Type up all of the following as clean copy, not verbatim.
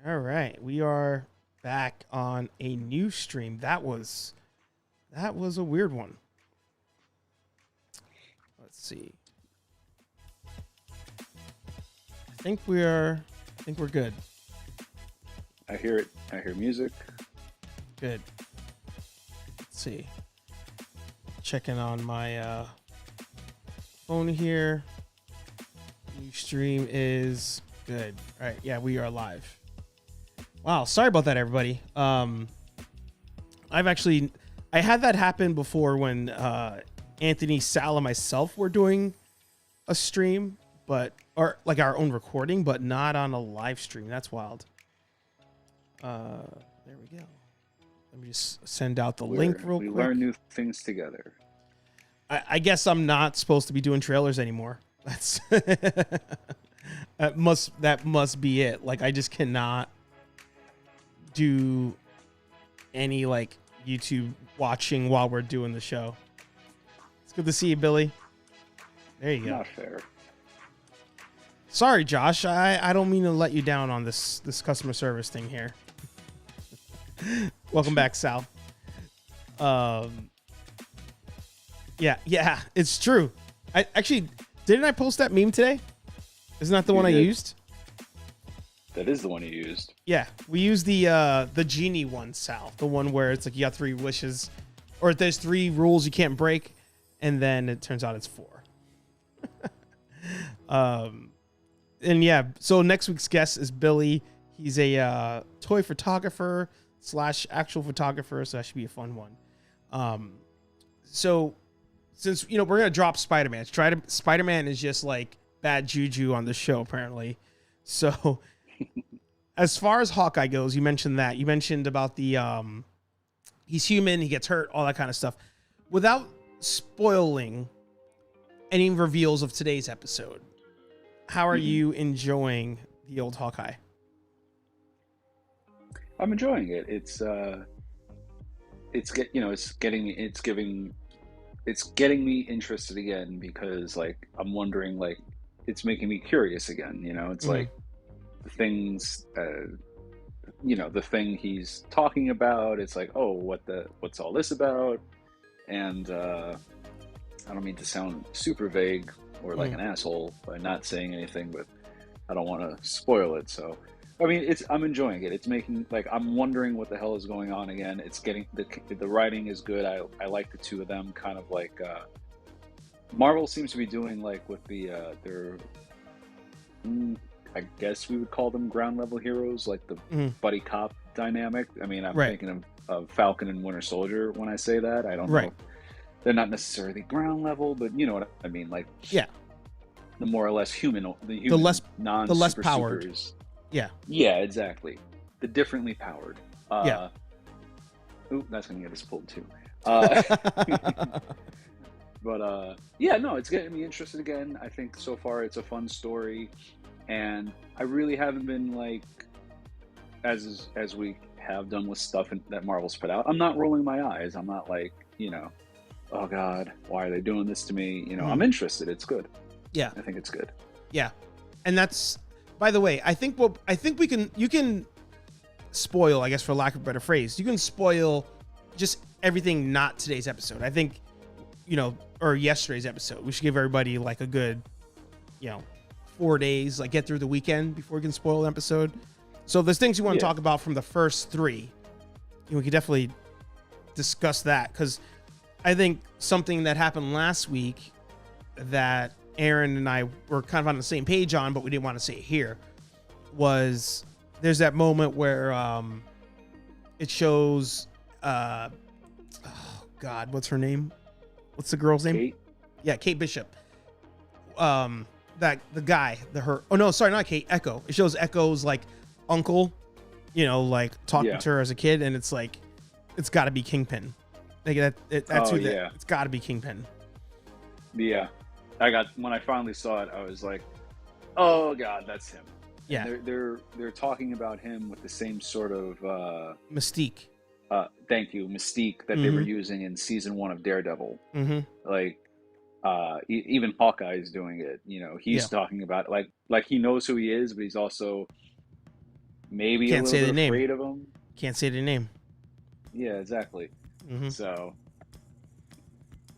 All right, we are back on a new stream. That was a weird one. Let's see. I think we're good. I hear it. I hear music. Good. Let's see. Checking on my phone here. New stream is good. All right, yeah, we are live. Wow, sorry about that, everybody. I had that happen before when Anthony, Sal, and myself were doing a stream, or like our own recording, but not on a live stream. That's wild. There we go. Let me just send out the link real we quick. We learn new things together. I guess I'm not supposed to be doing trailers anymore. That's that must be it. Like I just cannot do any like YouTube watching while we're doing the show. It's good to see you, Billy. There you go. Not fair. Sorry, Josh. I don't mean to let you down on this customer service thing here. Welcome back, Sal. Yeah, it's true. I actually didn't I post that meme today? Isn't that the one I used? That is the one you used. Yeah, we used the genie one, Sal. The one where it's like you got 3 wishes, or there's 3 rules you can't break, and then it turns out it's 4. And yeah, so next week's guest is Billy. He's a toy photographer / actual photographer, so that should be a fun one. So since we're gonna drop Spider-Man, Spider-Man is just like bad juju on the show apparently. So as far as Hawkeye goes, you mentioned that. You mentioned about the he's human, he gets hurt, all that kind of stuff. Without spoiling any reveals of today's episode, how are you enjoying the old Hawkeye? I'm enjoying it. It's getting me interested again because like I'm wondering, like it's making me curious again. It's like the things, the thing he's talking about. It's like, oh, what's all this about? And I don't mean to sound super vague or like an asshole by not saying anything, but I don't want to spoil it. So, I mean, I'm enjoying it. It's making like I'm wondering what the hell is going on again. It's getting the writing is good. I like the two of them. Kind of like Marvel seems to be doing like with their I guess we would call them ground level heroes, like the buddy cop dynamic. I mean, I'm thinking of Falcon and Winter Soldier when I say that. I don't know. They're not necessarily ground level, but you know what I mean. Like the more or less human, the less powered. Supers. Yeah, exactly. The differently powered. Ooh, that's gonna get us pulled too. But yeah, no, it's getting me interested again. I think so far it's a fun story, and I really haven't been like, as we have done with stuff that Marvel's put out. I'm not rolling my eyes. I'm not like, oh God, why are they doing this to me? I'm interested. It's good. Yeah, I think it's good. Yeah, and that's, by the way, I think you can spoil, I guess, for lack of a better phrase, you can spoil just everything not today's episode. I think, or yesterday's episode. We should give everybody like a good, 4 days, like get through the weekend before we can spoil an episode. So if there's things you want to talk about from the first 3, we could definitely discuss that, because I think something that happened last week that Aaron and I were kind of on the same page on, but we didn't want to say it here, was there's that moment where it shows oh God, what's her name? What's the girl's name? Kate? Yeah, Kate Bishop. That the guy, oh no, sorry, not Kate, Echo. It shows Echo's like uncle, like talking to her as a kid, and it's like it's got to be Kingpin. Like it's got to be Kingpin. Yeah. When I finally saw it, I was like, oh God, that's him. Yeah. And they're talking about him with the same sort of mystique. Thank you, mystique that they were using in season 1 of Daredevil. Like even Hawkeye is doing it. He's talking about like he knows who he is, but he's also maybe Can't a say little the bit name. afraid of him. Can't say the name. Yeah, exactly. Mm-hmm. So,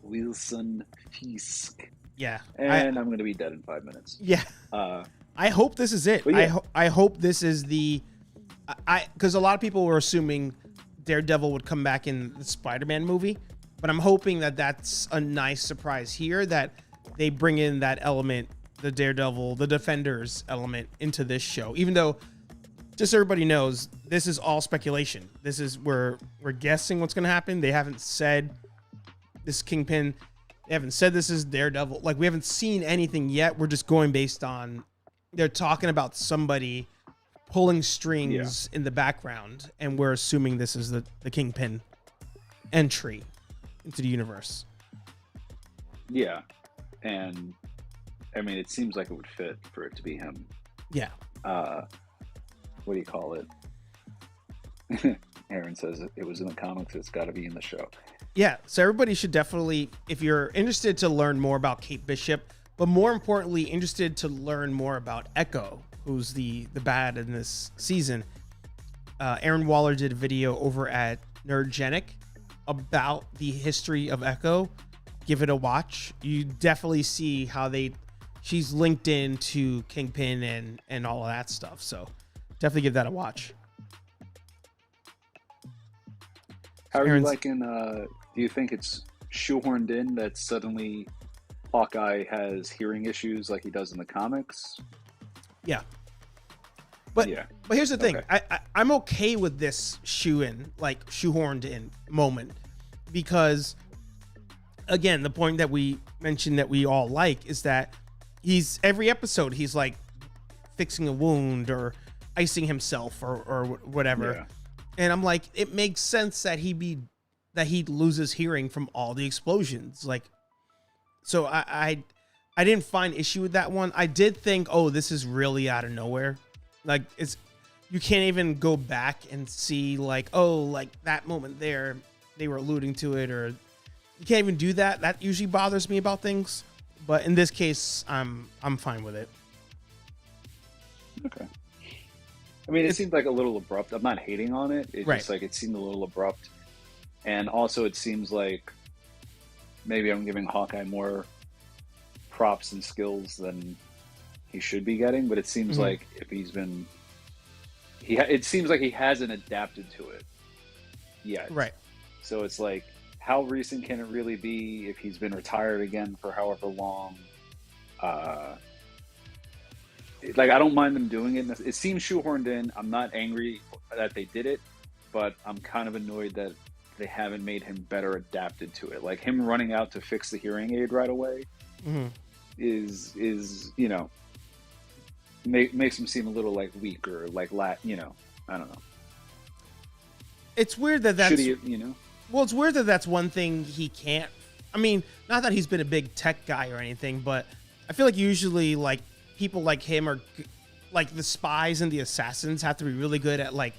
Wilson Fisk. Yeah. And I'm going to be dead in 5 minutes. Yeah. I hope this is it. Yeah. I hope this is the... Because a lot of people were assuming Daredevil would come back in the Spider-Man movie, but I'm hoping that that's a nice surprise here, that they bring in that element, the Daredevil, the Defenders element into this show, even though, just so everybody knows, this is all speculation. This is we're guessing what's going to happen. They haven't said this Kingpin. They haven't said this is Daredevil. Like, we haven't seen anything yet. We're just going based on, they're talking about somebody pulling strings in the background, and we're assuming this is the Kingpin entry into the universe. Yeah. And I mean, it seems like it would fit for it to be him. Yeah. What do you call it? Aaron says it was in the comics. It's got to be in the show. Yeah. So everybody should definitely, if you're interested to learn more about Kate Bishop, but more importantly, interested to learn more about Echo, who's the bad in this season. Aaron Waller did a video over at Nerdgenic about the history of Echo. Give it a watch. You definitely see how she's linked into Kingpin and all of that stuff. So definitely give that a watch. How are you liking, do you think it's shoehorned in that suddenly Hawkeye has hearing issues like he does in the comics? Yeah. But here's the thing. Okay. I'm okay with this shoehorned in moment, because again, the point that we mentioned that we all like is that every episode he's like fixing a wound or icing himself or whatever. Yeah. And I'm like, it makes sense that he'd lose his hearing from all the explosions. Like, so I didn't find issue with that one. I did think, oh, this is really out of nowhere. Like, you can't even go back and see like, oh, like that moment there, they were alluding to it, or you can't even do that. That usually bothers me about things. But in this case, I'm fine with it. Okay. I mean, it seemed like a little abrupt. I'm not hating on it. It's right. Just like it seemed a little abrupt. And also it seems like maybe I'm giving Hawkeye more props and skills than he should be getting, but it seems like if he's been... it seems like he hasn't adapted to it yet. Right. So it's like, how recent can it really be if he's been retired again for however long? Like, I don't mind them doing it. It seems shoehorned in. I'm not angry that they did it, but I'm kind of annoyed that they haven't made him better adapted to it. Like, him running out to fix the hearing aid right away is you know, makes him seem a little like weak or like you know, I don't know. It's weird that's should he, you know. Well, it's weird that that's one thing he can't. I mean, not that he's been a big tech guy or anything, but I feel like usually like people like him are like the spies and the assassins have to be really good at like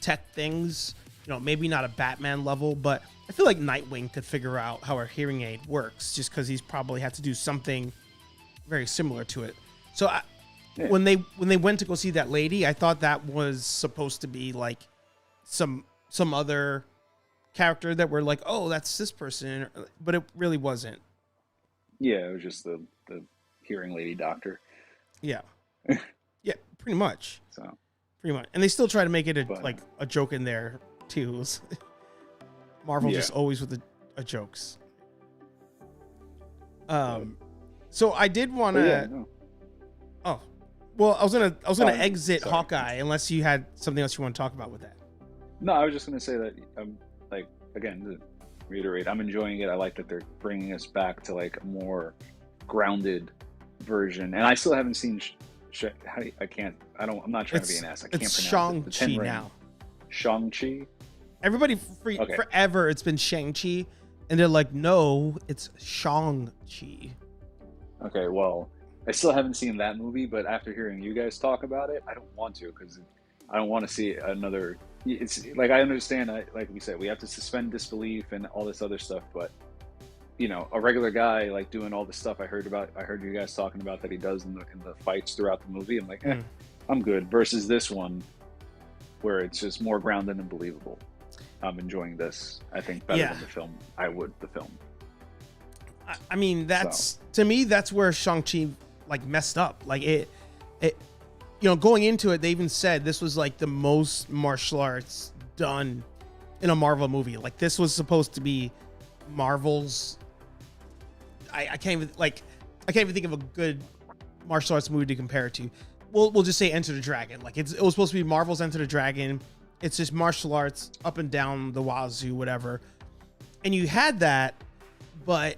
tech things. You know, maybe not a Batman level, but I feel like Nightwing could figure out how a hearing aid works, just because he's probably had to do something very similar to it. So when they went to go see that lady, I thought that was supposed to be like some other character that we're like, oh, that's this person, but it really wasn't. Yeah, it was just the hearing lady doctor. Yeah. Yeah, pretty much. So pretty much. And they still try to make it a joke in there too. Marvel just always with the jokes. So I did want to Oh. Well, I was gonna exit Hawkeye unless you had something else you want to talk about with that. No, I was just gonna say that like, again, to reiterate, I'm enjoying it. I like that they're bringing us back to like a more grounded version, and I still haven't seen. I'm not trying to be an ass. I can't pronounce Shang-Chi it. It's Shang-Chi now. Shang-Chi. Everybody forever it's been Shang-Chi, and they're like, no, it's Shang-Chi. Okay, well, I still haven't seen that movie, but after hearing you guys talk about it, I don't want to, because I don't want to see another. It's like, I understand, like we said, we have to suspend disbelief and all this other stuff, but you know, a regular guy like doing all the stuff I heard you guys talking about that he does in the fights throughout the movie. I'm like, I'm good. Versus this one, where it's just more grounded and believable. I'm enjoying this, I think, better than the film. The film. I mean, to me, that's where Shang-Chi like messed up. Like it, going into it, they even said this was like the most martial arts done in a Marvel movie. Like this was supposed to be Marvel's. I can't even think of a good martial arts movie to compare it to. We'll just say Enter the Dragon. Like it was supposed to be Marvel's Enter the Dragon. It's just martial arts up and down the wazoo, whatever. And you had that, but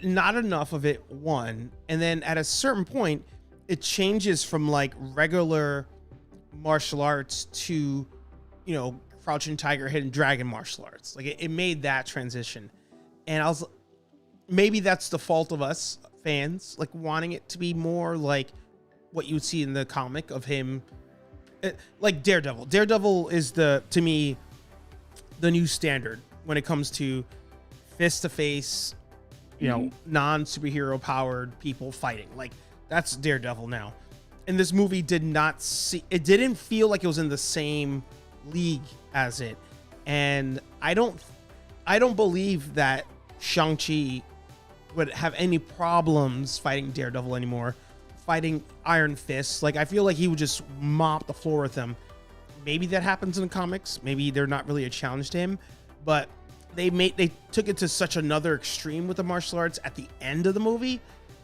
not enough of it, one. And then at a certain point, it changes from like regular martial arts to, Crouching Tiger, Hidden Dragon martial arts. Like it made that transition. And maybe that's the fault of us fans, like wanting it to be more like what you would see in the comic of him. Like Daredevil. Daredevil is to me, the new standard when it comes to face-to-face, non-superhero powered people fighting. Like that's Daredevil now. And this movie it didn't feel like it was in the same league as it. And I don't believe that Shang-Chi would have any problems fighting Daredevil anymore. Fighting Iron Fist, like I feel like he would just mop the floor with him. Maybe that happens in the comics. Maybe they're not really a challenge to him, but they took it to such another extreme with the martial arts at the end of the movie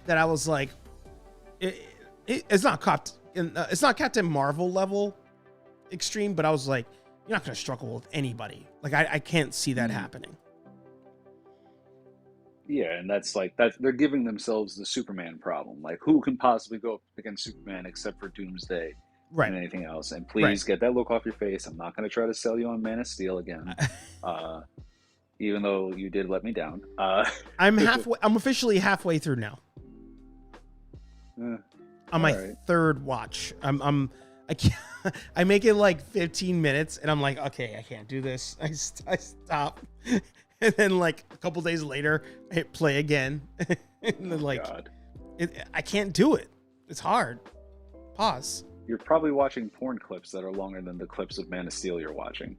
that I was like, it's not Captain Marvel level extreme, but I was like, you're not gonna struggle with anybody. Like I can't see that happening. Yeah, and that's they're giving themselves the Superman problem. Like, who can possibly go up against Superman except for Doomsday, right? And anything else? And please get that look off your face. I'm not going to try to sell you on Man of Steel again, even though you did let me down. I'm officially halfway through now. On my third watch, I make it like 15 minutes, and I'm like, okay, I can't do this. I stop. And then like a couple days later, I hit play again. And then I can't do it. It's hard. Pause. You're probably watching porn clips that are longer than the clips of Man of Steel you're watching.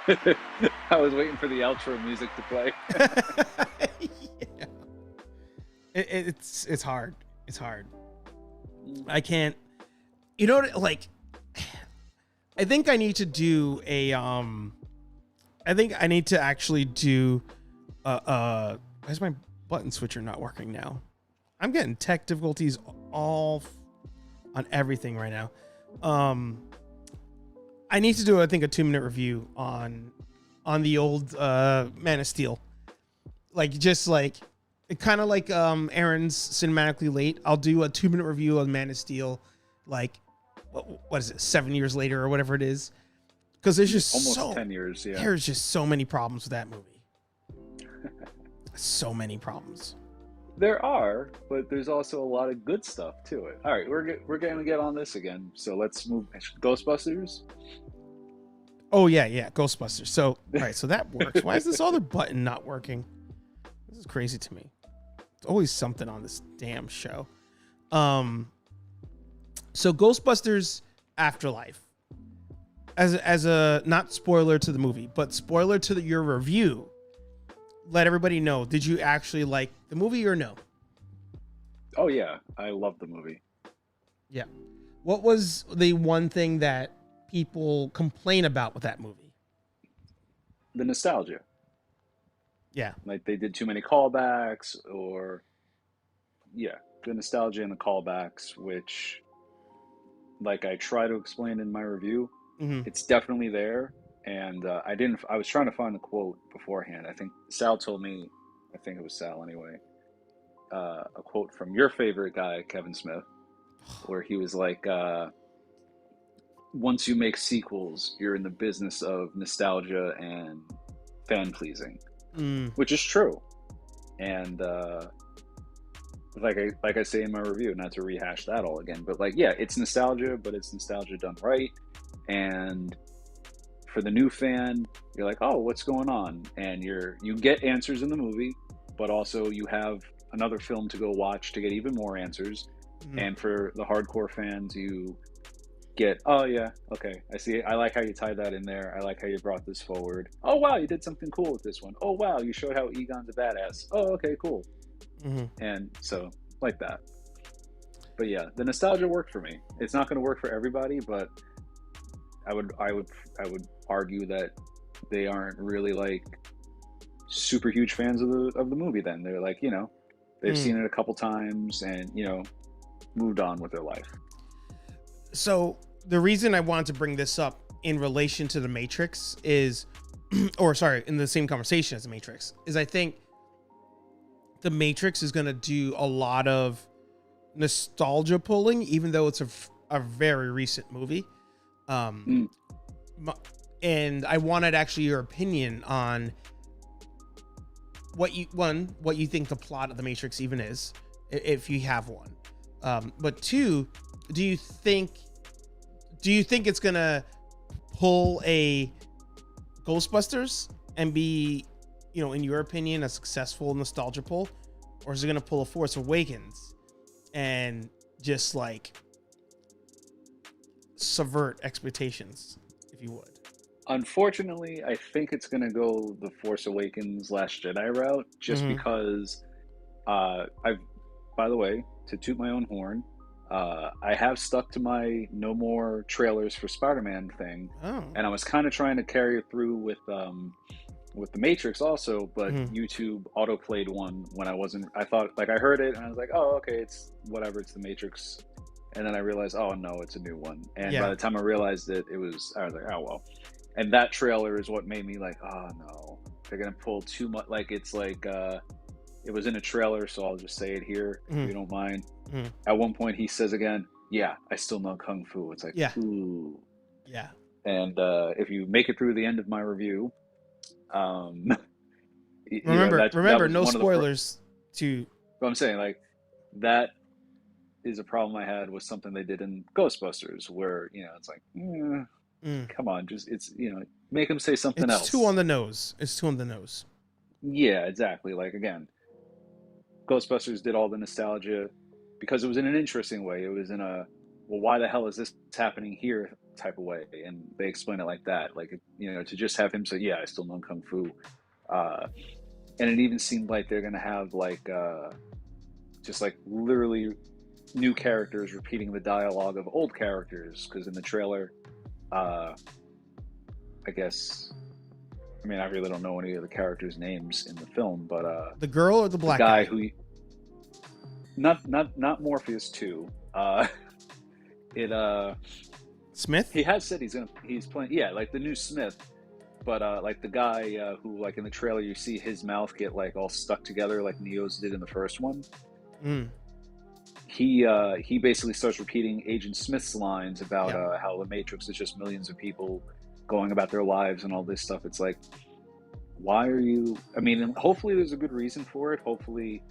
I was waiting for the outro music to play. Yeah. It's hard. It's hard. I can't. I think I need to do why is my button switcher not working now? I'm getting tech difficulties on everything right now. I need to do, I think, a 2-minute review on the old Man of Steel. Like, just like, kind of like Aaron's Cinematically Late. I'll do a 2-minute review on Man of Steel, like, what is it, 7 years later or whatever it is, because there's just almost 10 years. Yeah, there's just so many problems with that movie. So many problems. There are, but there's also a lot of good stuff to it. All right, we're going to get on this again, so let's move. Ghostbusters. Oh yeah, Ghostbusters. So all right, so that works. Why is this other button not working? This is crazy to me. There's always something on this damn show. So Ghostbusters Afterlife, as a not spoiler to the movie, but spoiler to your review, let everybody know, did you actually like the movie or no? Oh yeah, I love the movie. Yeah. What was the one thing that people complain about with that movie? The nostalgia. Yeah. Like they did too many callbacks, or the nostalgia and the callbacks, which, like I try to explain in my review, it's definitely there. And I was trying to find the quote beforehand. I think Sal told me, I think it was Sal anyway, a quote from your favorite guy, Kevin Smith, where he was like, once you make sequels, you're in the business of nostalgia and fan pleasing, which is true. And like I say in my review, not to rehash that all again, but like, yeah, it's nostalgia, but it's nostalgia done right. And for the new fan, you're like, oh, what's going on? And you get answers in the movie, but also you have another film to go watch to get even more answers. And for the hardcore fans, you get, oh yeah, okay, I see. I like how you tied that in there. I like how you brought this forward. Oh wow, you did something cool with this one. Oh wow, you showed how Egon's a badass. Oh okay, cool. And so like that. But yeah, the nostalgia worked for me. It's not going to work for everybody, but I would argue that they aren't really like super huge fans of the movie. Then they're like, you know, they've seen it a couple times and, you know, moved on with their life. So the reason I wanted to bring this up in relation to the Matrix is, or sorry, in the same conversation as the Matrix, is I think the Matrix is going to do a lot of nostalgia pulling, even though it's a very recent movie. And I wanted actually your opinion on what you think the plot of the Matrix even is, if you have one. But two, do you think it's gonna pull a Ghostbusters and be, you know, in your opinion, a successful nostalgia pull, or is it gonna pull a Force Awakens and just like subvert expectations, if you would? Unfortunately, I think it's going to go the Force Awakens Last Jedi route, just because by the way, to toot my own horn, I have stuck to my no more trailers for Spider-Man thing. And I was kind of trying to carry it through with the Matrix also, but YouTube auto-played one when I thought, like, I heard it and I was like, oh, okay, it's whatever, it's the Matrix. And then I realized, oh no, it's a new one. And by the time I realized it, I was like, oh well. And that trailer is what made me like, oh no, they're gonna pull too much. Like, it's like it was in a trailer, so I'll just say it here if you don't mind. At one point, he says again, "Yeah, I still know kung fu." It's like, ooh, yeah. And if you make it through the end of my review, remember, no spoilers. But I'm saying, like, that is a problem I had with something they did in Ghostbusters, where, you know, it's like, come on, just, it's, you know, make them say something else. It's too on the nose. Yeah, exactly. Like, again, Ghostbusters did all the nostalgia because it was in an interesting way. It was in a, well, why the hell is this happening here type of way, and they explain it like that. Like, you know, to just have him say, yeah, I still know kung fu, and it even seemed like they're gonna have like just like literally new characters repeating the dialogue of old characters, because in the trailer, I guess, I mean, I really don't know any of the characters' names in the film, but the girl or the black guy who, not Morpheus 2. Smith. He has said he's playing, yeah, like the new Smith, but like the guy who, like, in the trailer you see his mouth get like all stuck together like Neo's did in the first one. He basically starts repeating Agent Smith's lines about how the Matrix is just millions of people going about their lives and all this stuff. It's like, why are you, I mean, hopefully there's a good reason for it. Hopefully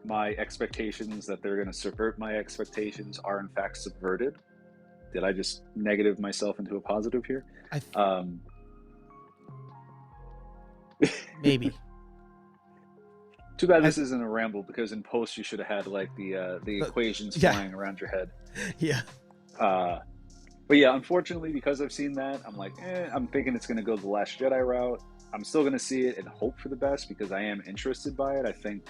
my expectations that they're going to subvert my expectations are in fact subverted. Did I just negative myself into a positive here? Maybe. Too bad this isn't a ramble, because in post you should have had like the equations flying around your head. Yeah. But yeah, unfortunately, because I've seen that, I'm like, I'm thinking it's going to go the Last Jedi route. I'm still going to see it and hope for the best, because I am interested by it. I think,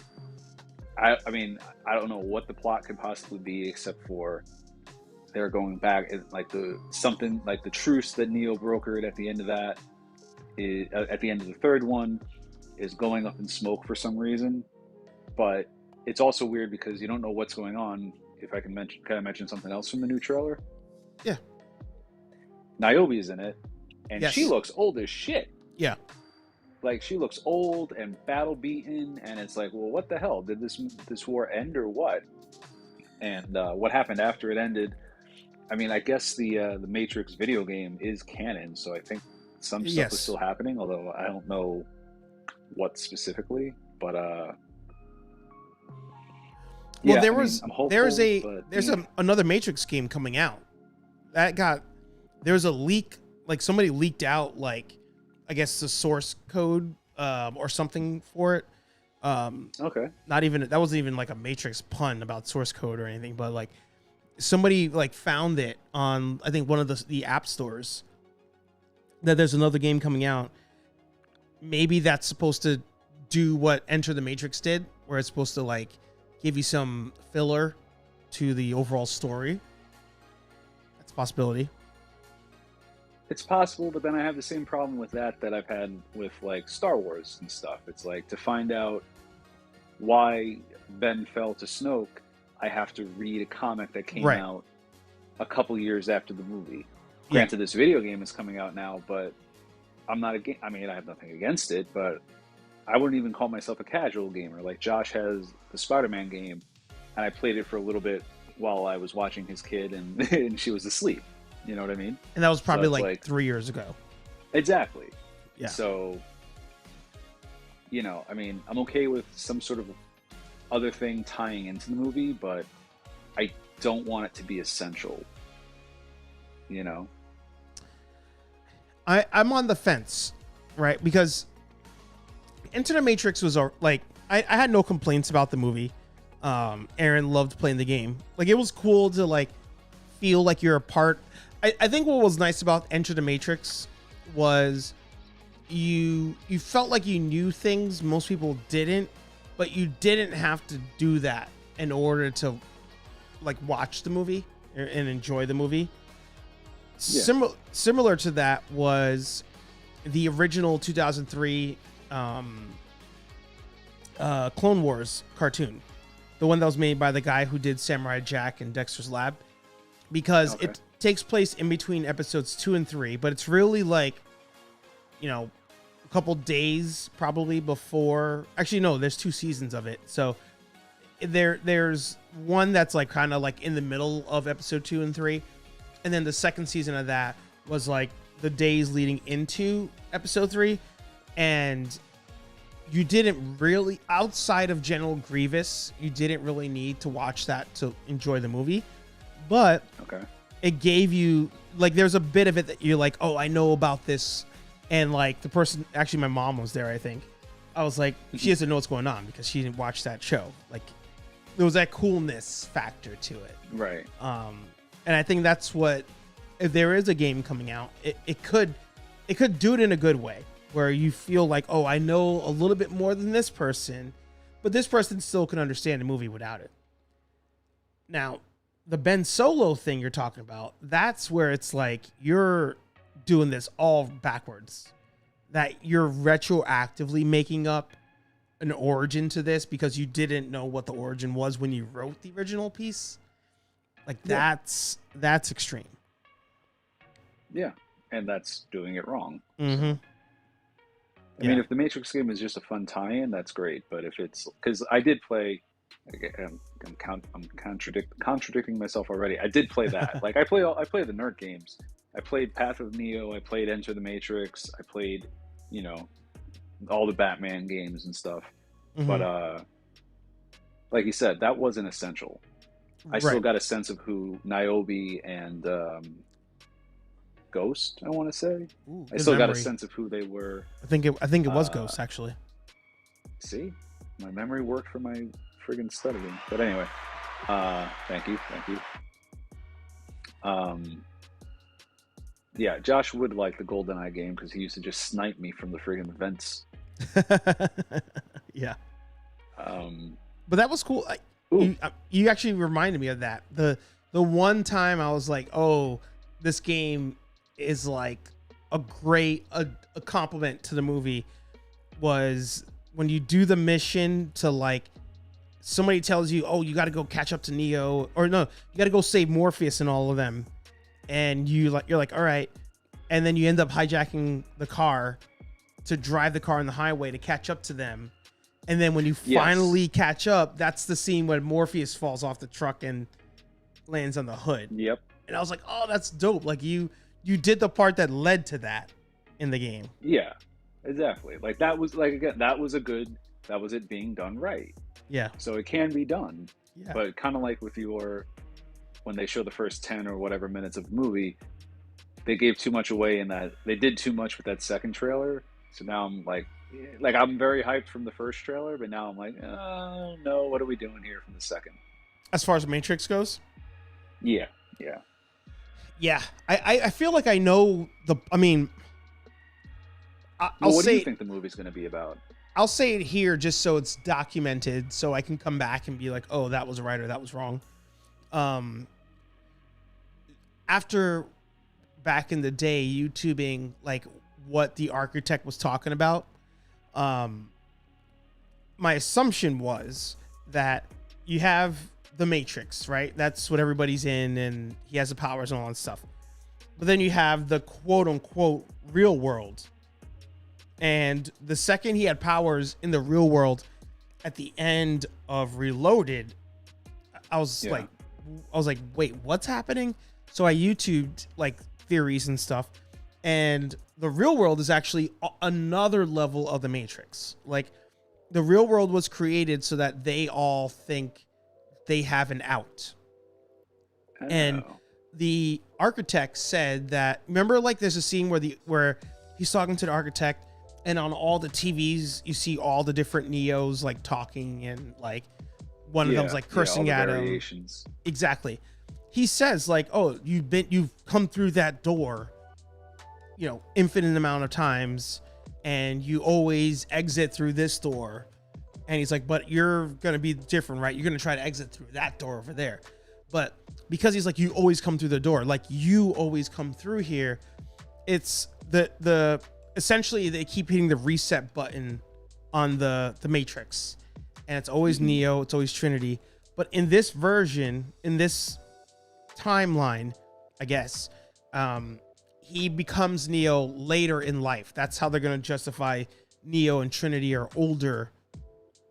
I mean, I don't know what the plot could possibly be, except for they're going back, like the truce that Neo brokered at the end of that, at the end of the third one, is going up in smoke for some reason. But it's also weird because you don't know what's going on. If I can mention something else from the new trailer? Yeah. Niobe's in it, and she looks old as shit. Yeah. Like, she looks old and battle beaten, and it's like, well, what the hell? Did this war end or what? And what happened after it ended? I mean, I guess the Matrix video game is canon, so I think some stuff is still happening, although I don't know what specifically. But well, there's another Matrix game coming out there's a leak, like somebody leaked out, like, I guess the source code or something for it, Okay. Not even, that wasn't even like a Matrix pun about source code or anything, but like somebody like found it on, I think, one of the app stores, that there's another game coming out. Maybe that's supposed to do what Enter the Matrix did, where it's supposed to like give you some filler to the overall story. That's a possibility. It's possible, but then I have the same problem with that I've had with like Star Wars and stuff. It's like, to find out why Ben fell to Snoke, I have to read a comic that came out a couple years after the movie. Granted, this video game is coming out now, but I'm not I mean, I have nothing against it, but I wouldn't even call myself a casual gamer. Like, Josh has the Spider-Man game, and I played it for a little bit while I was watching his kid, and, and she was asleep. You know what I mean? And that was probably like 3 years ago. Exactly. Yeah. So, you know, I mean, I'm okay with some sort of other thing tying into the movie, but I don't want it to be essential. You know? I'm on the fence, right? Because Enter the Matrix was like, I had no complaints about the movie. Aaron loved playing the game. Like, it was cool to like feel like you're a part. I think what was nice about Enter the Matrix was you felt like you knew things most people didn't, but you didn't have to do that in order to like watch the movie and enjoy the movie. Yeah. Similar to that was the original 2003 Clone Wars cartoon, the one that was made by the guy who did Samurai Jack and Dexter's Lab, because it takes place in between episodes 2 and 3, but it's really like, you know, a couple days probably before. Actually, no, there's 2 seasons of it. So there's one that's like kind of like in the middle of episode 2 and 3. And then the second season of that was like the days leading into episode 3. And you didn't really, outside of General Grievous, you didn't really need to watch that to enjoy the movie. But it gave you, like, there's a bit of it that you're like, oh, I know about this. And like the person, actually my mom was there, I think. I was like, she doesn't know what's going on because she didn't watch that show. Like, there was that coolness factor to it. Right. And I think that's what, if there is a game coming out, it could do it in a good way, where you feel like, oh, I know a little bit more than this person, but this person still can understand the movie without it. Now, the Ben Solo thing you're talking about, that's where it's like you're doing this all backwards. That you're retroactively making up an origin to this because you didn't know what the origin was when you wrote the original piece. Like, that's extreme. Yeah, and that's doing it wrong. Mm-hmm. I mean, if the Matrix game is just a fun tie-in, that's great. But if it's, because I did play, I'm contradicting myself already. I did play that. Like, I play the nerd games. I played Path of Neo. I played Enter the Matrix. I played, you know, all the Batman games and stuff. Mm-hmm. But like you said, that wasn't essential. I still got a sense of who Niobe and Ghost, I want to say. Ooh, I still got a sense of who they were. I think it was Ghost, actually. See, my memory worked for my friggin' studying. But anyway, thank you. Yeah, Josh would like the GoldenEye game because he used to just snipe me from the friggin' vents. Yeah. But that was cool. You actually reminded me of that. The one time I was like, oh, this game is like a compliment to the movie, was when you do the mission to, like, somebody tells you, oh, you got to go catch up to Neo, or no, you got to go save Morpheus and all of them. And you're like, all right. And then you end up hijacking the car to drive the car on the highway to catch up to them. And then when you finally catch up, that's the scene when Morpheus falls off the truck and lands on the hood. Yep. And I was like, oh, that's dope. Like, you did the part that led to that in the game. Yeah, exactly. Like, that was, like, again, that was it being done right. Yeah. So it can be done. Yeah. But kind of like with when they show the first 10 or whatever minutes of the movie, they gave too much away in that. They did too much with that second trailer. So now I'm like, like I'm very hyped from the first trailer, but now I'm like, no, what are we doing here from the second? As far as Matrix goes, Yeah, yeah. yeah, I feel like I know the. I mean, Well, what do you think the movie's going to be about? I'll say it here just so it's documented, so I can come back and be like, oh, that was right or that was wrong. After back in the day, YouTubing like what the architect was talking about, my assumption was that you have the Matrix, right? That's what everybody's in, and he has the powers and all that stuff. But then you have the quote unquote real world. And the second he had powers in the real world at the end of Reloaded, I was like, wait, what's happening? So I YouTubed like theories and stuff. And the real world is actually another level of the Matrix. Like the real world was created so that they all think they have an out. Oh. And the architect said that, remember, like there's a scene where he's talking to the architect, and on all the TVs you see all the different Neos like talking, and like one of them's like cursing at him. Exactly. He says like, oh, you've come through that door, you know, infinite amount of times, and you always exit through this door. And he's like, but you're going to be different, right? You're going to try to exit through that door over there. But because he's like, you always come through the door, like you always come through here. It's the essentially they keep hitting the reset button on the Matrix, and it's always Neo. It's always Trinity. But in this version, in this timeline, I guess, he becomes Neo later in life. That's how they're going to justify Neo and Trinity are older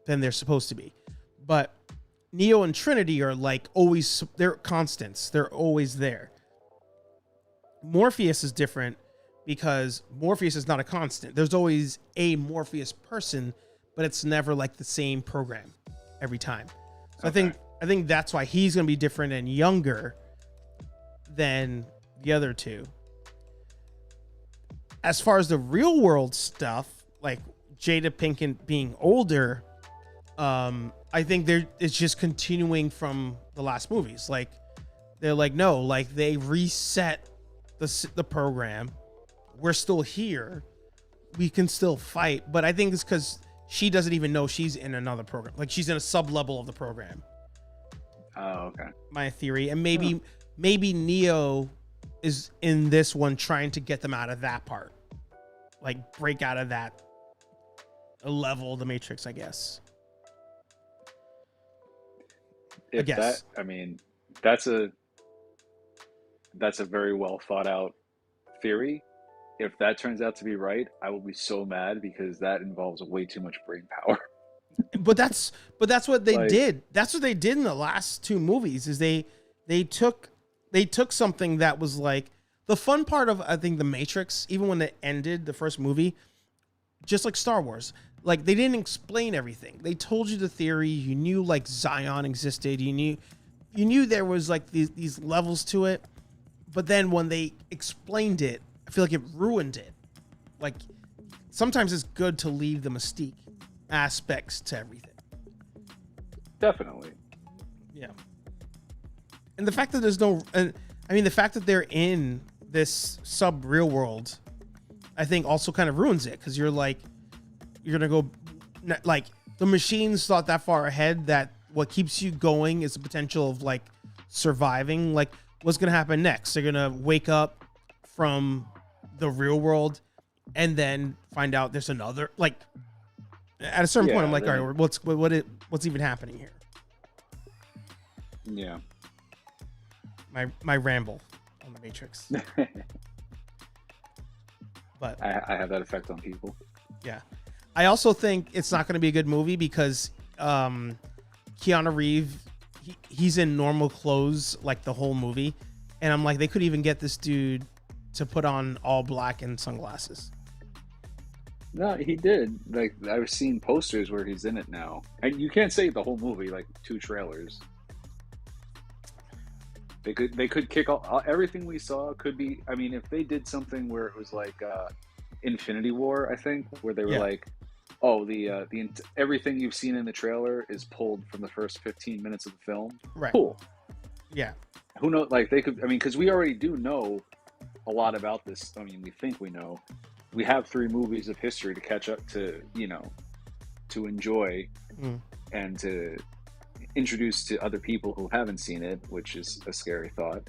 than they're supposed to be. But Neo and Trinity are like always, they're constants. They're always there. Morpheus is different because Morpheus is not a constant. There's always a Morpheus person, but it's never like the same program every time. So okay. I think that's why he's going to be different and younger than the other two. As far as the real world stuff, like Jada Pinkett being older, I think it's just continuing from the last movies. Like they're like, no, like they reset the program. We're still here. We can still fight. But I think it's because she doesn't even know she's in another program. Like she's in a sub level of the program. Oh, okay. My theory. And maybe Neo is in this one trying to get them out of that part. Like break out of that level of the Matrix, I guess. That's a very well thought out theory. If that turns out to be right, I will be so mad because that involves way too much brain power. But that's what they did. That's what they did in the last two movies. Is they took something that was like the fun part of, I think, the Matrix, even when it ended the first movie, just like Star Wars. Like they didn't explain everything. They told you the theory. You knew like Zion existed. You knew there was like these levels to it. But then when they explained it, I feel like it ruined it. Like sometimes it's good to leave the mystique aspects to everything. Definitely. Yeah. And the fact that the fact that they're in this sub real world, I think also kind of ruins it, because you're gonna go, like the machines thought that far ahead that what keeps you going is the potential of like surviving. Like what's gonna happen next? They're gonna wake up from the real world and then find out there's another, like at a certain point I'm like, all right, what's even happening here? Yeah. My ramble on the Matrix. But I have that effect on people. Yeah. I also think it's not going to be a good movie because Keanu Reeves, he's in normal clothes like the whole movie. And I'm like, they could even get this dude to put on all black and sunglasses. No, he did. Like I've seen posters where he's in it now. And you can't say the whole movie, like 2 trailers. They could kick off everything we saw. Could be, I mean, if they did something where it was like Infinity War, I think, where they were Yeah. like, "Oh, everything you've seen in the trailer is pulled from the first 15 minutes of the film." Right. Cool. Yeah. Who knows? Like they could. I mean, because we already do know a lot about this. I mean, we think we know. We have 3 movies of history to catch up to, to enjoy Mm. and to introduce to other people who haven't seen it, which is a scary thought.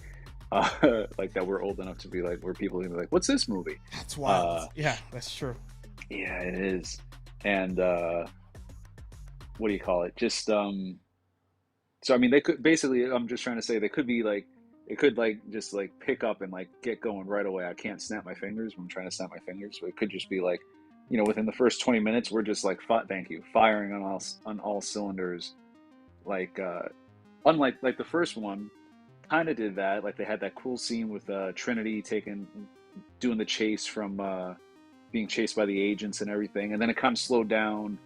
Like that we're old enough to be like, where people are gonna be like, "What's this movie?" That's wild. Yeah, that's true. Yeah, it is. And what do you call it? Just so I mean, they could basically. I'm just trying to say they could be like, it could like just like pick up and like get going right away. I can't snap my fingers when I'm trying to snap my fingers, but it could just be like, within the first 20 minutes, we're just like, thank you, firing on all cylinders. Like, unlike like the first one, kind of did that. Like they had that cool scene with Trinity doing the chase from being chased by the agents and everything, and then it kind of slowed down.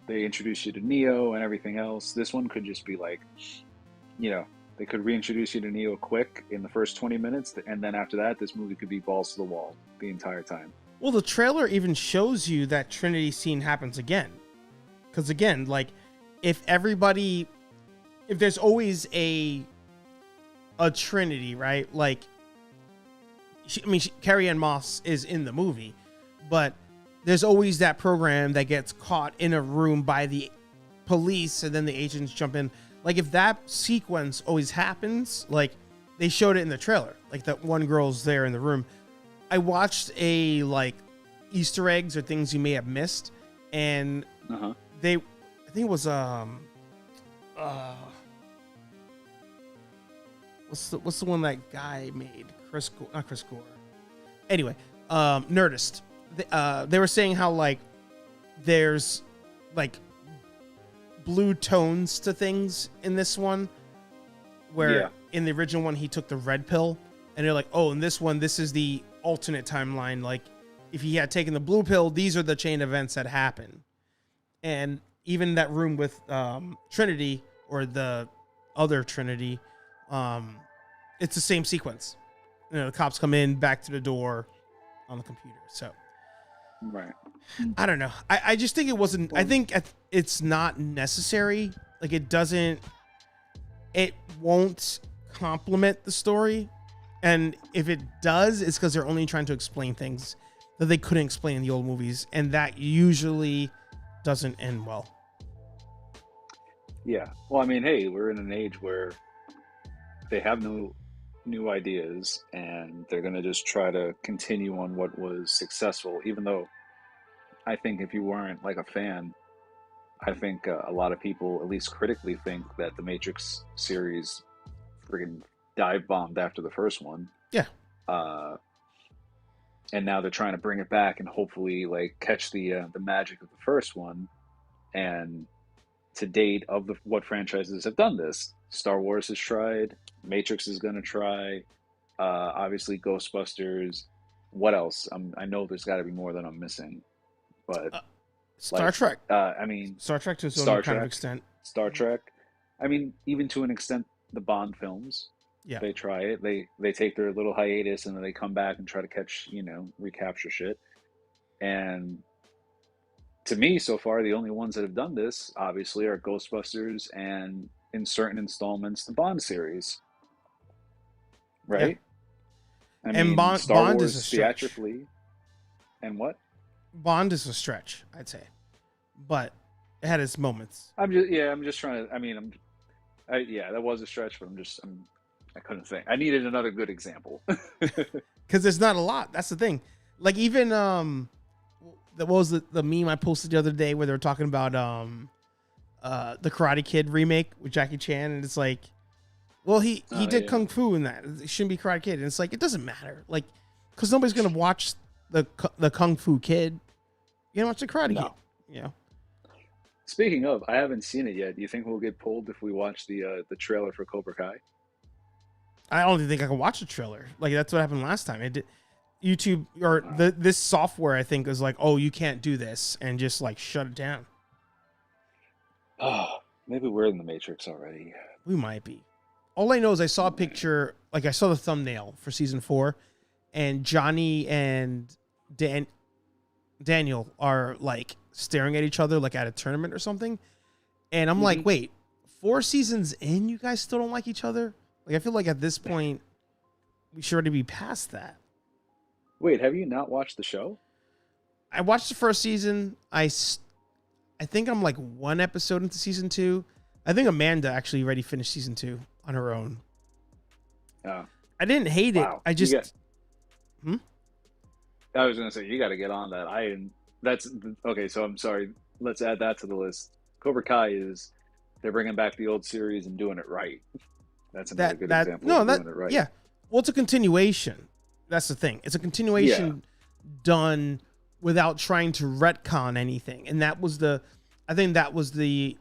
They introduced you to Neo and everything else. This one could just be like, they could reintroduce you to Neo quick in the first 20 minutes, and then after that, this movie could be balls to the wall the entire time. Well, the trailer even shows you that Trinity scene happens again. Because again, like, if there's always a Trinity, right? Like, Carrie Ann Moss is in the movie, but there's always that program that gets caught in a room by the police, and then the agents jump in. Like, if that sequence always happens, like, they showed it in the trailer, like that one girl's there in the room. I watched a, like, Easter eggs or things you may have missed, and I think it was, what's the one that guy made? Not Chris Gore. Anyway, Nerdist. They were saying how, like, there's, like, blue tones to things in this one, where in the original one he took the red pill, and they're like, oh, in this one, this is the alternate timeline. Like, if he had taken the blue pill, these are the chain events that happen. And even that room with Trinity, or the other Trinity, it's the same sequence. The cops come in, back to the door on the computer. So right, I don't know. I just think it wasn't. I think it's not necessary. Like, it won't complement the story. And if it does, it's because they're only trying to explain things that they couldn't explain in the old movies. And that usually doesn't end well. Yeah. Well, I mean, hey, we're in an age where they have no new ideas, and they're going to just try to continue on what was successful, even though I think if you weren't like a fan, I think a lot of people, at least critically, think that the Matrix series friggin' dive bombed after the first one. Yeah. And now they're trying to bring it back and hopefully like catch the magic of the first one. And to date, what franchises have done this? Star Wars has tried. Matrix is going to try. Obviously, Ghostbusters. What else? I know there's got to be more that I'm missing. But Star Trek. I mean, Star Trek to some kind of extent. Star Trek. I mean, even to an extent, the Bond films. Yeah. They try it. They take their little hiatus, and then they come back and try to recapture shit. And to me, so far, the only ones that have done this, obviously, are Ghostbusters and, in certain installments, the Bond series. Right? Yeah. I mean, Bond, Star Bond Wars is a stretch. theatrically. And what? Bond is a stretch, I'd say. But it had its moments. I'm just trying to, I mean, that was a stretch, but I couldn't think. I needed another good example. Because there's not a lot. That's the thing. Like, even, what was the meme I posted the other day where they were talking about the Karate Kid remake with Jackie Chan, and it's like, well, he did kung fu in that. It shouldn't be Karate Kid, and it's like, it doesn't matter, like, because nobody's gonna watch the Kung Fu Kid. You gonna watch the Karate Kid? Yeah. Speaking of, I haven't seen it yet. Do you think we'll get pulled if we watch the trailer for Cobra Kai? I don't even think I can watch the trailer. Like, that's what happened last time. It did. YouTube or this software, I think, is like, oh, you can't do this, and just like shut it down. Oh, maybe we're in the Matrix already. We might be. All I know is I saw a picture, like I saw the thumbnail for season 4, and Johnny and Daniel are like staring at each other like at a tournament or something. And I'm like, wait, 4 seasons in, you guys still don't like each other? Like, I feel like at this point, we should already be past that. Wait, have you not watched the show? I watched the first season. I think I'm like 1 episode into season 2. I think Amanda actually already finished season 2 on her own. Oh. I didn't hate it. I just... I was going to say, you got to get on that. That's... Okay, so I'm sorry. Let's add that to the list. Cobra Kai is... They're bringing back the old series and doing it right. That's another good example of doing it right. Yeah. Well, it's a continuation. That's the thing. It's a continuation done without trying to retcon anything. And that was I think that was the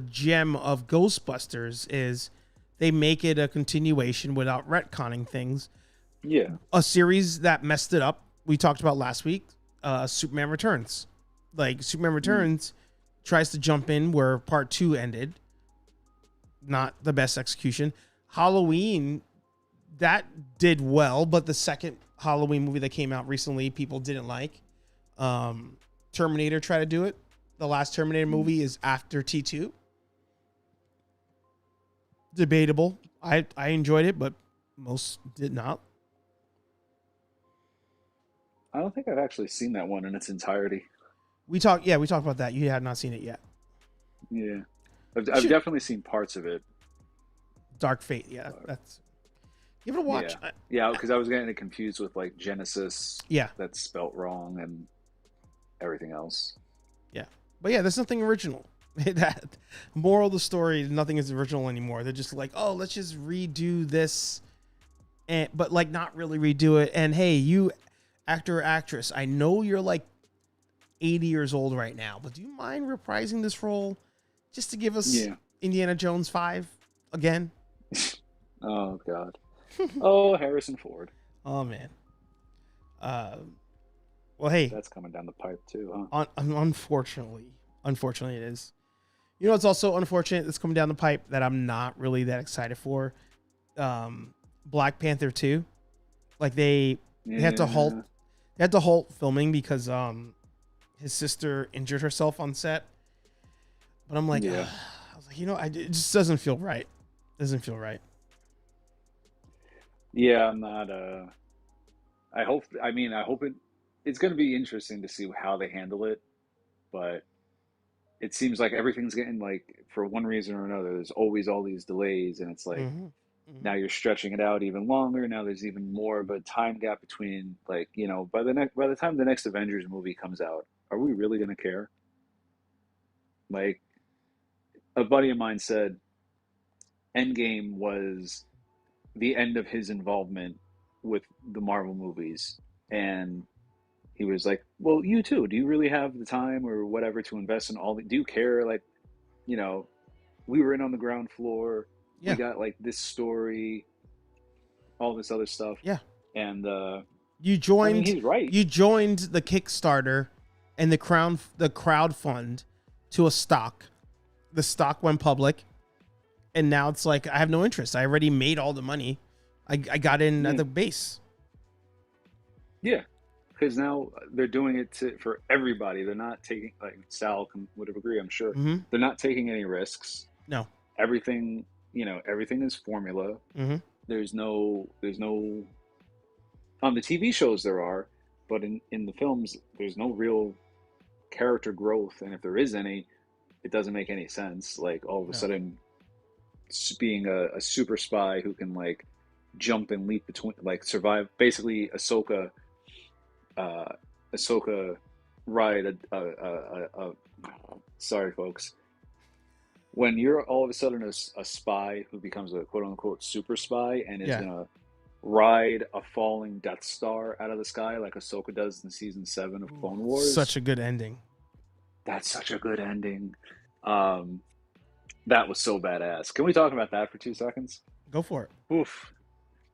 gem of Ghostbusters is they make it a continuation without retconning things. Yeah. A series that messed it up, we talked about last week, Superman Returns. Like, Superman Returns tries to jump in where part 2 ended. Not the best execution. Halloween, that did well, but the second Halloween movie that came out recently, people didn't like. Terminator tried to do it. The last Terminator movie is after T2. Debatable. I enjoyed it, but most did not. I don't think I've actually seen that one in its entirety. We talked about that. You had not seen it yet. Yeah. I've definitely seen parts of it. Dark Fate, yeah. That's give it a watch. Yeah, because I was getting it confused with like Genesis. Yeah. That's spelt wrong and everything else. Yeah. But yeah, there's nothing original. That moral of the story, nothing is original anymore. They're just like, oh, let's just redo this, but like not really redo it. And hey, you actor or actress, I know you're like 80 years old right now, but do you mind reprising this role just to give us Indiana Jones 5 again? Oh God. Oh, Harrison Ford. Oh man. Well, hey, that's coming down the pipe too, huh? Unfortunately it is. You know, it's also unfortunate that's coming down the pipe that I'm not really that excited for. Black Panther 2. Like they had to halt filming because his sister injured herself on set. But I'm like, I was like, it just doesn't feel right. Doesn't feel right. Yeah, I'm not. I hope it's going to be interesting to see how they handle it, but it seems like everything's getting like, for one reason or another, there's always all these delays, and it's like now you're stretching it out even longer. Now there's even more of a time gap between, like, by the time the next Avengers movie comes out, are we really going to care? Like, a buddy of mine said Endgame was the end of his involvement with the Marvel movies, and he was like, well, you too, do you really have the time or whatever to invest in all do you care? Like, we were in on the ground floor. We got like this story, all this other stuff. Yeah. And you joined, he's right. You joined the Kickstarter and the crowd fund to a stock. The stock went public, and now it's like, I have no interest. I already made all the money. I got in at the base. Yeah. Because now they're doing it for everybody. They're not taking, like, Sal would have agreed, I'm sure. They're not taking any risks. No. Everything, everything is formula. There's no, on the TV shows there are, but in the films, there's no real character growth. And if there is any, it doesn't make any sense. Like, all of a sudden, being a super spy who can, like, jump and leap between, like, survive, basically Ahsoka ride sorry folks, when you're all of a sudden a spy who becomes a quote-unquote super spy and is gonna ride a falling Death Star out of the sky like Ahsoka does in season 7 of Clone Wars. Such a good ending. That's such a good ending. That was so badass. Can we talk about that for 2 seconds? Go for it. Oof.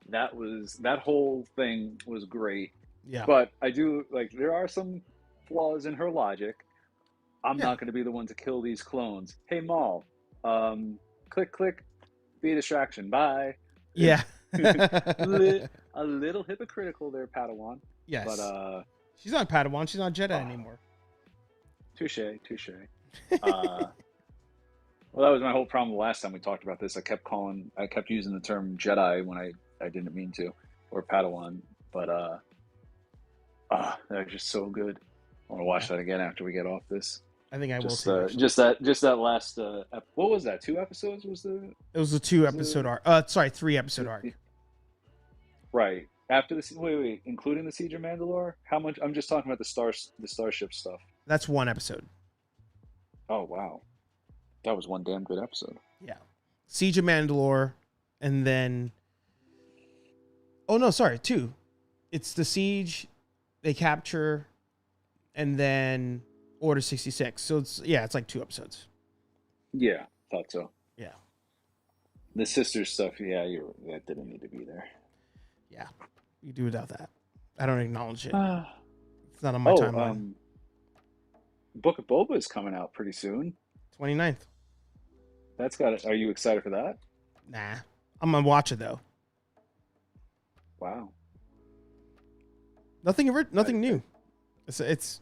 That whole thing was great. Yeah. But I do, like, there are some flaws in her logic. I'm not going to be the one to kill these clones. Hey, Maul, click, click, be a distraction. Bye. Yeah. A little hypocritical there, Padawan. Yes. But She's not Padawan. She's not Jedi anymore. Touche. Well, that was my whole problem the last time we talked about this. I kept using the term Jedi when I didn't mean to, or Padawan. But they're just so good. I want to watch that again after we get off this. I think I will too. too. Just that last. What was that? 2 episodes was the? It was a 2-episode arc. 3-episode arc. Right after the wait, including the Siege of Mandalore. How much? I'm just talking about the starship stuff. That's 1 episode. Oh wow, that was one damn good episode. Yeah, Siege of Mandalore, and then. Oh no, sorry, 2. It's the Siege, they capture, and then Order 66. So it's like 2 episodes. Yeah, thought so. Yeah. The sister stuff, that didn't need to be there. Yeah, you do without that. I don't acknowledge it. It's not on my timeline. Book of Boba is coming out pretty soon. 29th. That's got it. Are you excited for that? Nah, I'm gonna watch it though. Wow. Nothing new. It's.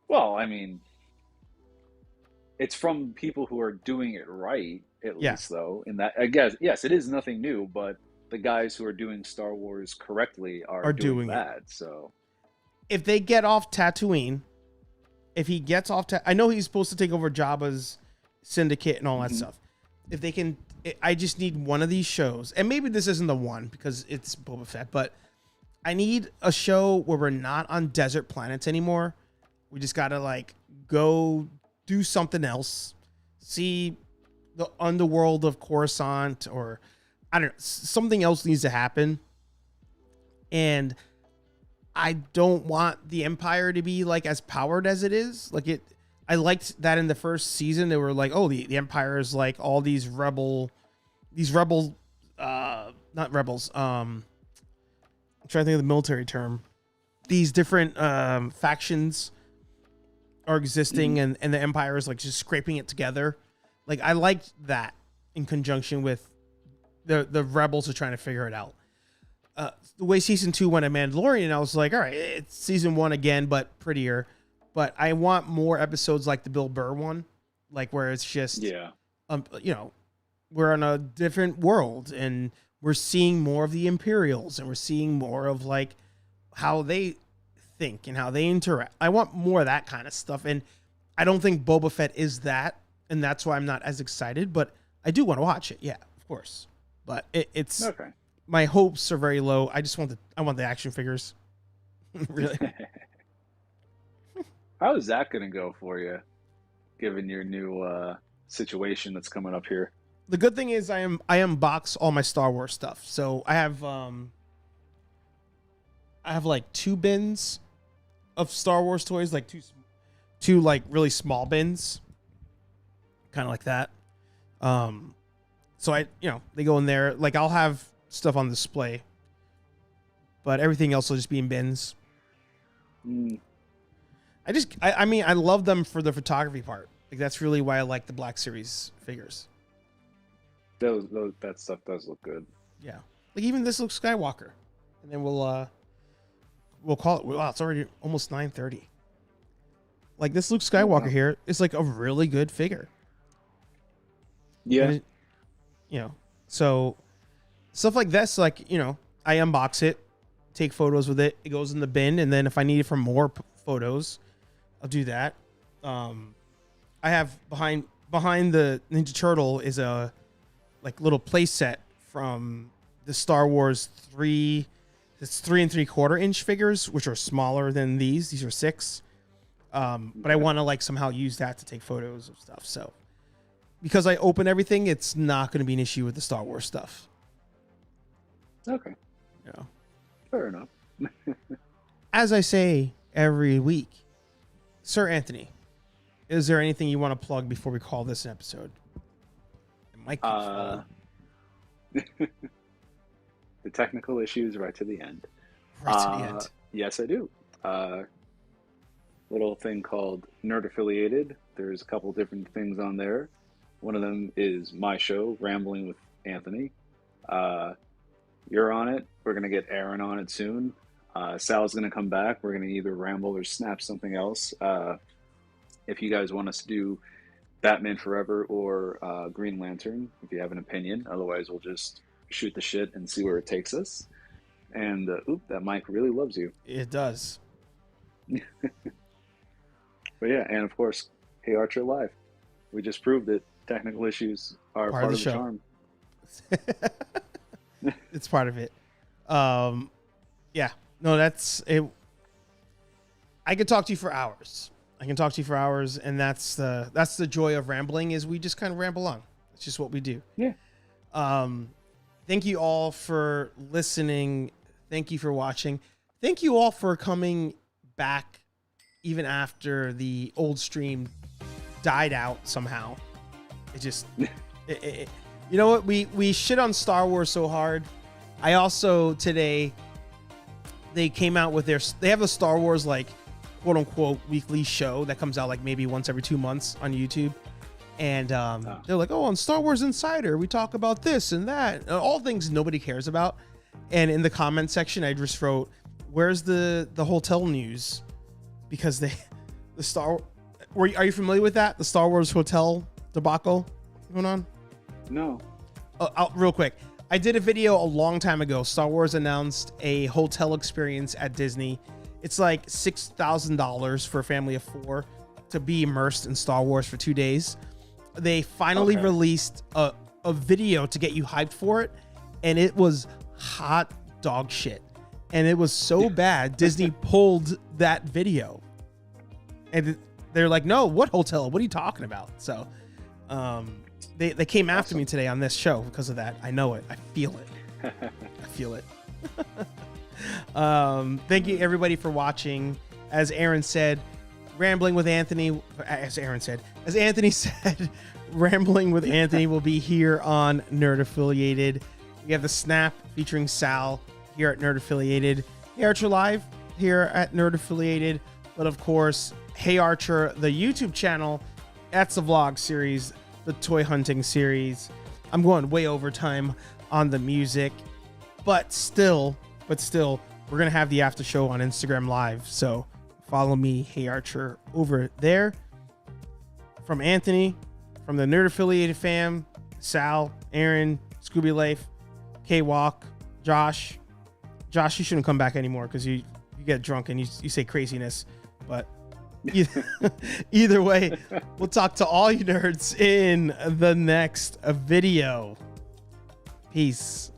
Well, I mean, it's from people who are doing it right, at least, though. In that, I guess, yes, it is nothing new, but the guys who are doing Star Wars correctly are doing that. So, if they get off Tatooine, I know he's supposed to take over Jabba's syndicate and all that stuff. If they can, I just need one of these shows, and maybe this isn't the one because it's Boba Fett, but I need a show where we're not on desert planets anymore. We just gotta go do something else, see the underworld of Coruscant, or I don't know, something else needs to happen. And I don't want the Empire to be as powered as it is. I liked that in the first season. They were like, oh, the Empire is all these rebels, not rebels. I'm trying to think of the military term. These different factions are existing, and the Empire is just scraping it together. I liked that in conjunction with the rebels are trying to figure it out. The way season 2 went at Mandalorian, I was like, all right, it's season 1 again, but prettier. But I want more episodes like the Bill Burr one, where it's just, we're on a different world and we're seeing more of the Imperials and we're seeing more of how they think and how they interact. I want more of that kind of stuff. And I don't think Boba Fett is that. And that's why I'm not as excited, but I do want to watch it. Yeah, of course. But it's okay. My hopes are very low. I want the action figures. Really. How is that going to go for you, given your new situation that's coming up here? The good thing is I unbox all my Star Wars stuff. So I have 2 bins of Star Wars toys, two really small bins, kind of like that. So they go in there. I'll have stuff on display, but everything else will just be in bins. I love them for the photography part. That's really why I like the Black Series figures. That stuff does look good. Yeah, even this Luke Skywalker, and then we'll call it. Wow, it's already almost 9:30. This Luke Skywalker here is a really good figure. Yeah. So stuff like this, I unbox it, take photos with it. It goes in the bin, and then if I need it for more photos, I'll do that. I have behind the Ninja Turtle is a little play set from the Star Wars 3. It's 3 3/4 inch figures, which are smaller than these. These are 6. But I want to somehow use that to take photos of stuff. So because I open everything, it's not going to be an issue with the Star Wars stuff. Okay. Yeah. Fair enough. As I say every week, Sir Anthony, is there anything you want to plug before we call this an episode? It might be the technical issues right to the end. Right to the end. Yes, I do. Little thing called Nerd Affiliated. There's a couple different things on there. One of them is my show, Rambling with Anthony. You're on it. We're going to get Aaron on it soon. Sal's going to come back. We're going to either ramble or snap something else. If you guys want us to do Batman Forever or Green Lantern, if you have an opinion. Otherwise, we'll just shoot the shit and see where it takes us. And that mic really loves you. It does. But yeah, and of course, HeyArcher Live. We just proved that technical issues are part of the charm. It's part of it. Yeah. No, that's it. I could talk to you for hours. And that's the joy of rambling, is we just kind of ramble on. It's just what we do. Yeah. Thank you all for listening. Thank you for watching. Thank you all for coming back even after the old stream died out somehow. It just you know what, we shit on Star Wars so hard. I also today, they came out with they have a Star Wars like quote unquote weekly show that comes out like maybe once every 2 months on YouTube. And they're like, oh, on Star Wars Insider, we talk about this and that, all things nobody cares about. And in the comment section, I just wrote, where's the hotel news? Because are you familiar with that? The Star Wars hotel debacle going on? No. Real quick. I did a video a long time ago. Star Wars announced a hotel experience at Disney. It's like $6,000 for a family of 4 to be immersed in Star Wars for 2 days. They finally released a video to get you hyped for it, and it was hot dog shit. And it was so bad, Disney pulled that video. And they're like, no, what hotel? What are you talking about? So they came after me today on this show because of that. I know it. I feel it. Thank you, everybody, for watching. As Anthony said, Rambling with Anthony will be here on Nerd Affiliated. We have the Snap featuring Sal here at Nerd Affiliated. HeyArcher Live here at Nerd Affiliated. But of course, HeyArcher, the YouTube channel, that's the vlog series, the toy hunting series. I'm going way over time on the music, but still, we're gonna have the after show on Instagram Live. So follow me, HeyArcher, over there. From Anthony, from the Nerd Affiliated fam, Sal, Aaron, Scooby Life, K-Walk, Josh. Josh, you shouldn't come back anymore because you get drunk and you say craziness. But either way, we'll talk to all you nerds in the next video. Peace.